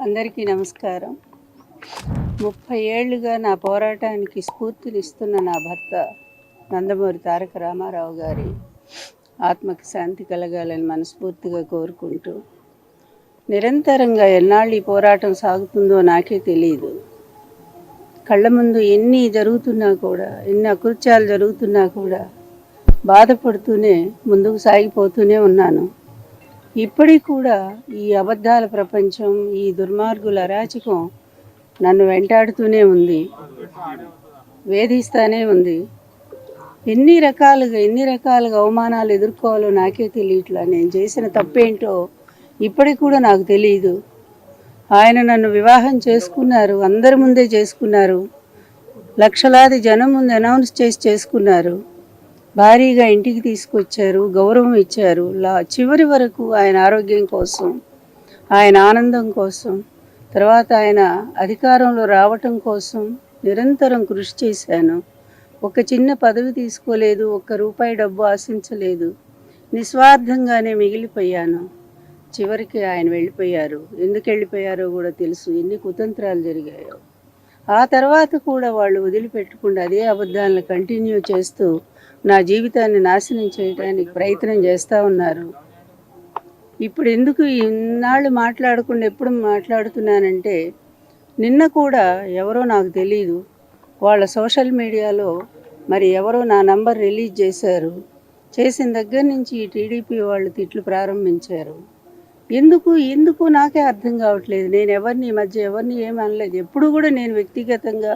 అందరికీ నమస్కారం. 30 ఏళ్లుగా నా పోరాటానికి స్ఫూర్తినిస్తున్న నా భర్త నందమూరి తారక రామారావు గారి ఆత్మకి శాంతి కలగాలని మనస్ఫూర్తిగా కోరుకుంటూ, నిరంతరంగా ఎన్నాళ్ళు ఈ పోరాటం సాగుతుందో నాకే తెలియదు. కళ్ళ ముందు ఎన్ని జరుగుతున్నా కూడా, ఎన్ని అకృత్యాలు జరుగుతున్నా కూడా బాధపడుతూనే ముందుకు సాగిపోతూనే ఉన్నాను. ఇప్పటికి కూడా ఈ అబద్ధాల ప్రపంచం, ఈ దుర్మార్గుల అరాచకం నన్ను వెంటాడుతూనే ఉంది, వేధిస్తూనే ఉంది. ఎన్ని రకాలుగా అవమానాలు ఎదుర్కోవాలో నాకే తెలియట్లా. నేను చేసిన తప్పేంటో ఇప్పటికి కూడా నాకు తెలియదు. ఆయన నన్ను వివాహం చేసుకున్నారు, అందరి ముందే చేసుకున్నారు, లక్షలాది జనం ముందు అనౌన్స్ చేసి చేసుకున్నారు, భారీగా ఇంటికి తీసుకొచ్చారు, గౌరవం ఇచ్చారు. చివరి వరకు ఆయన ఆరోగ్యం కోసం, ఆయన ఆనందం కోసం, తర్వాత ఆయన అధికారంలో రావటం కోసం నిరంతరం కృషి చేశాను. ఒక చిన్న పదవి తీసుకోలేదు, ₹1 డబ్బు ఆశించలేదు, నిస్వార్థంగానే మిగిలిపోయాను. చివరికి ఆయన వెళ్ళిపోయారు. ఎందుకు వెళ్ళిపోయారో కూడా తెలుసు, ఎన్ని కుతంత్రాలు జరిగాయో. ఆ తర్వాత కూడా వాళ్ళు వదిలిపెట్టకుండా అదే అబద్ధాలను కంటిన్యూ చేస్తూ నా జీవితాన్ని నాశనం చేయడానికి ప్రయత్నం చేస్తూ ఉన్నారు. ఇప్పుడు ఎందుకు ఇన్నాళ్ళు మాట్లాడకుండా ఎప్పుడు మాట్లాడుతున్నానంటే, నిన్న కూడా ఎవరో నాకు తెలీదు, వాళ్ళ సోషల్ మీడియాలో మరి ఎవరో నా నంబర్ రిలీజ్ చేశారు. చేసిన దగ్గర నుంచి ఈ టీడీపీ వాళ్ళు తిట్లు ప్రారంభించారు. ఎందుకు నాకే అర్థం కావట్లేదు. నేను ఈ మధ్య ఎవరిని ఏమి అనలేదు. ఎప్పుడు కూడా నేను వ్యక్తిగతంగా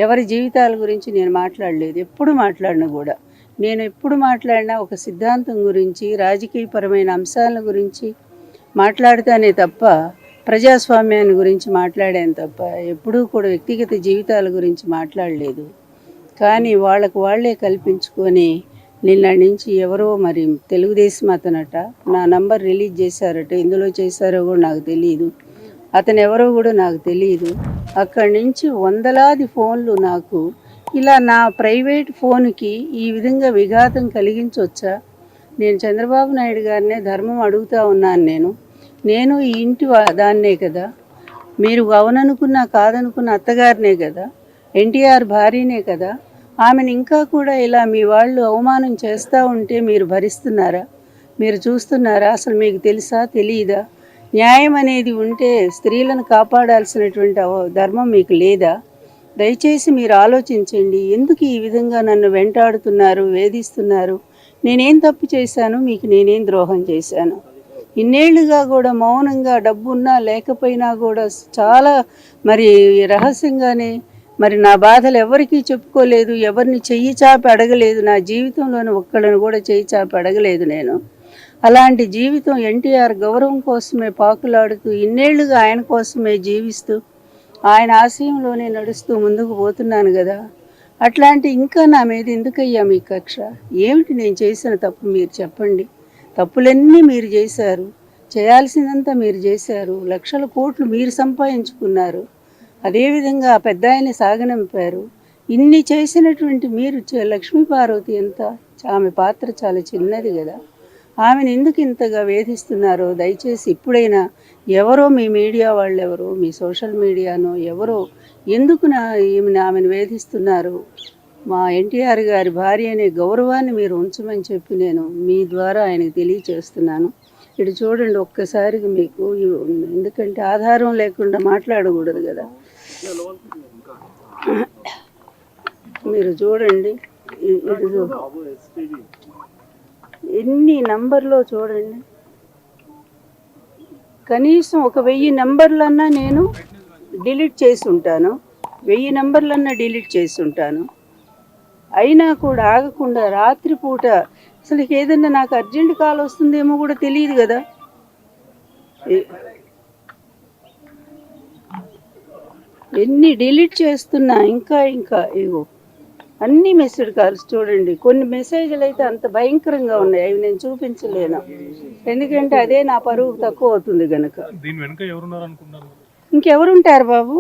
ఎవరి జీవితాల గురించి నేను మాట్లాడలేదు, ఎప్పుడు మాట్లాడినా కూడా. నేను ఎప్పుడు మాట్లాడినా ఒక సిద్ధాంతం గురించి, రాజకీయపరమైన అంశాల గురించి మాట్లాడతానే తప్ప, ప్రజాస్వామ్యాన్ని గురించి మాట్లాడాను తప్ప ఎప్పుడూ కూడా వ్యక్తిగత జీవితాల గురించి మాట్లాడలేదు. కానీ వాళ్ళే కల్పించుకొని నిన్న నుంచి ఎవరో మరి తెలుగుదేశం అతనట నా నంబర్ రిలీజ్ చేశారట. ఎందులో చేశారో కూడా నాకు తెలియదు, అతను ఎవరో కూడా నాకు తెలియదు. అక్కడి నుంచి వందలాది ఫోన్లు నాకు ఇలా నా ప్రైవేట్ ఫోన్కి ఈ విధంగా విఘాతం కలిగించవచ్చా? నేను చంద్రబాబు నాయుడు గారినే ధర్మం అడుగుతూ ఉన్నాను. నేను ఈ ఇంటి దాన్నే కదా, మీరు అవుననుకున్నా కాదనుకున్న అత్తగారినే కదా, ఎన్టీఆర్ భార్యనే కదా. ఆమెను ఇంకా కూడా ఇలా మీ వాళ్ళు అవమానం చేస్తూ ఉంటే మీరు భరిస్తున్నారా? మీరు చూస్తున్నారా? అసలు మీకు తెలుసా, తెలియదా? న్యాయం అనేది ఉంటే స్త్రీలను కాపాడాల్సినటువంటి ధర్మం మీకు లేదా? దయచేసి మీరు ఆలోచించండి. ఎందుకు ఈ విధంగా నన్ను వెంటాడుతున్నారు, వేధిస్తున్నారు? నేనేం తప్పు చేశాను? మీకు నేనేం ద్రోహం చేశాను? ఇన్నేళ్లుగా కూడా మౌనంగా, డబ్బున్నా లేకపోయినా కూడా చాలా మరి రహస్యంగానే మరి నా బాధలు ఎవరికీ చెప్పుకోలేదు, ఎవరిని చెయ్యి చాపి అడగలేదు. నా జీవితంలోని ఒక్కళ్ళని కూడా చెయ్యి చాపి అడగలేదు నేను. అలాంటి జీవితం ఎన్టీఆర్ గౌరవం కోసమే పాకులాడుతూ, ఇన్నేళ్లుగా ఆయన కోసమే జీవిస్తూ, ఆయన ఆశయంలోనే నడుస్తూ ముందుకు పోతున్నాను కదా. అట్లాంటి ఇంకా నా మీద ఎందుకయ్యా మీ కక్ష? ఏమిటి నేను చేసిన తప్పు మీరు చెప్పండి. తప్పులన్నీ మీరు చేశారు, చేయాల్సిందంతా మీరు చేశారు, లక్షల కోట్లు మీరు సంపాదించుకున్నారు, అదేవిధంగా పెద్ద ఆయన సాగనంపారు. ఇన్ని చేసినటువంటి మీరు లక్ష్మీపార్వతి ఎంత, ఆమె పాత్ర చాలా చిన్నది కదా. ఆమెను ఎందుకు ఇంతగా వేధిస్తున్నారో దయచేసి ఇప్పుడైనా ఎవరో మీ మీడియా వాళ్ళు, ఎవరో మీ సోషల్ మీడియానో ఎవరో ఎందుకు ఆమెను వేధిస్తున్నారు? మా ఎన్టీఆర్ గారి భార్య అనే గౌరవాన్ని మీరు ఉంచమని చెప్పి నేను మీ ద్వారా ఆయనకు తెలియచేస్తున్నాను. ఇటు చూడండి ఒక్కసారిగా మీకు, ఎందుకంటే ఆధారం లేకుండా మాట్లాడకూడదు కదా. మీరు చూడండి, ఎన్ని నంబర్లో చూడండి. కనీసం 1000 నంబర్లన్నా నేను డిలీట్ చేసి ఉంటాను, 1000 నంబర్లన్నా డిలీట్ చేసి ఉంటాను. అయినా కూడా ఆగకుండా రాత్రిపూట అసలు ఏదన్నా నాకు అర్జెంట్ కాల్ వస్తుందేమో కూడా తెలియదు కదా. ఎన్ని డిలీట్ చేస్తున్నా ఇంకా ఇగో అన్ని మెసేజ్ కాల్స్ చూడండి. కొన్ని మెసేజ్లు అయితే అంత భయంకరంగా ఉన్నాయి, అవి నేను చూపించలేను, ఎందుకంటే అదే నా పరువు తక్కువ అవుతుంది కనుక. ఇంకెవరుంటారు బాబు?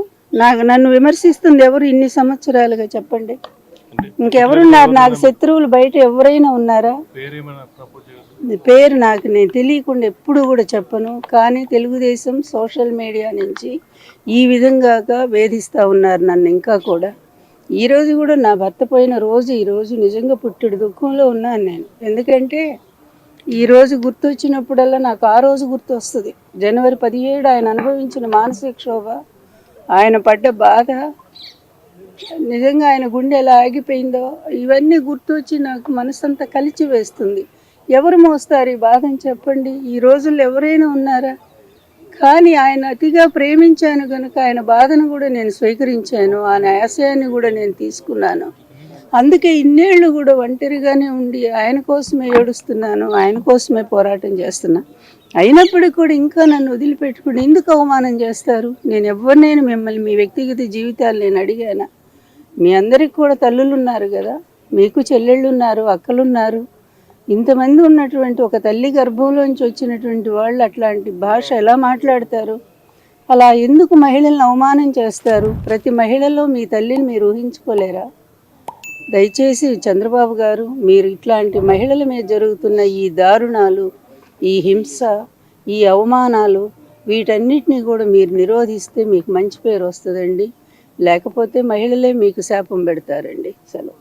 నన్ను విమర్శిస్తుంది ఎవరు ఇన్ని సంవత్సరాలుగా చెప్పండి? ఇంకెవరున్నారు నాకు శత్రువులు? బయట ఎవరైనా ఉన్నారా? పేరు నాకు నేను తెలియకుండా ఎప్పుడు కూడా చెప్పను. కానీ తెలుగుదేశం సోషల్ మీడియా నుంచి ఈ విధంగా వేధిస్తూ ఉన్నారు నన్ను ఇంకా కూడా. ఈరోజు కూడా నా భర్త పోయిన రోజు ఈరోజు నిజంగా పుట్టెడు దుఃఖంలో ఉన్నాను నేను. ఎందుకంటే ఈరోజు గుర్తొచ్చినప్పుడల్లా నాకు ఆ రోజు గుర్తు వస్తుంది. జనవరి 17 ఆయన అనుభవించిన మానసిక క్షోభ, ఆయన పడ్డ బాధ, నిజంగా ఆయన గుండె ఎలా ఆగిపోయిందో ఇవన్నీ గుర్తొచ్చి నాకు మనసంతా కలిచి వేస్తుంది. ఎవరు మోస్తారు ఈ బాధని చెప్పండి? ఈ రోజుల్లో ఎవరైనా ఉన్నారా? కానీ ఆయన అతిగా ప్రేమించాను కనుక ఆయన బాధను కూడా నేను స్వీకరించాను, ఆయన ఆశయాన్ని కూడా నేను తీసుకున్నాను. అందుకే ఇన్నేళ్ళు కూడా ఒంటరిగానే ఉండి ఆయన కోసమే ఏడుస్తున్నాను, ఆయన కోసమే పోరాటం చేస్తున్నా. అయినప్పటికీ కూడా ఇంకా నన్ను వదిలిపెట్టుకుని ఎందుకు అవమానం చేస్తారు? నేను ఎవరినైనా మిమ్మల్ని మీ వ్యక్తిగత జీవితాలు నేను అడిగానా? మీ అందరికి కూడా తల్లులు ఉన్నారు కదా, మీకు చెల్లెళ్ళు ఉన్నారు, అక్కలున్నారు. ఇంతమంది ఉన్నటువంటి ఒక తల్లి గర్భంలోంచి వచ్చినటువంటి వాళ్ళు అట్లాంటి భాష ఎలా మాట్లాడతారు? అలా ఎందుకు మహిళలను అవమానం చేస్తారు? ప్రతి మహిళలో మీ తల్లిని మీరు ఊహించుకోలేరా? దయచేసి చంద్రబాబు గారు, మీరు ఇట్లాంటి మహిళల మీద జరుగుతున్న ఈ దారుణాలు, ఈ హింస, ఈ అవమానాలు, వీటన్నిటినీ కూడా మీరు నిరోధిస్తే మీకు మంచి పేరు వస్తుందండి. లేకపోతే మహిళలే మీకు శాపం పెడతారండి. సెలవు.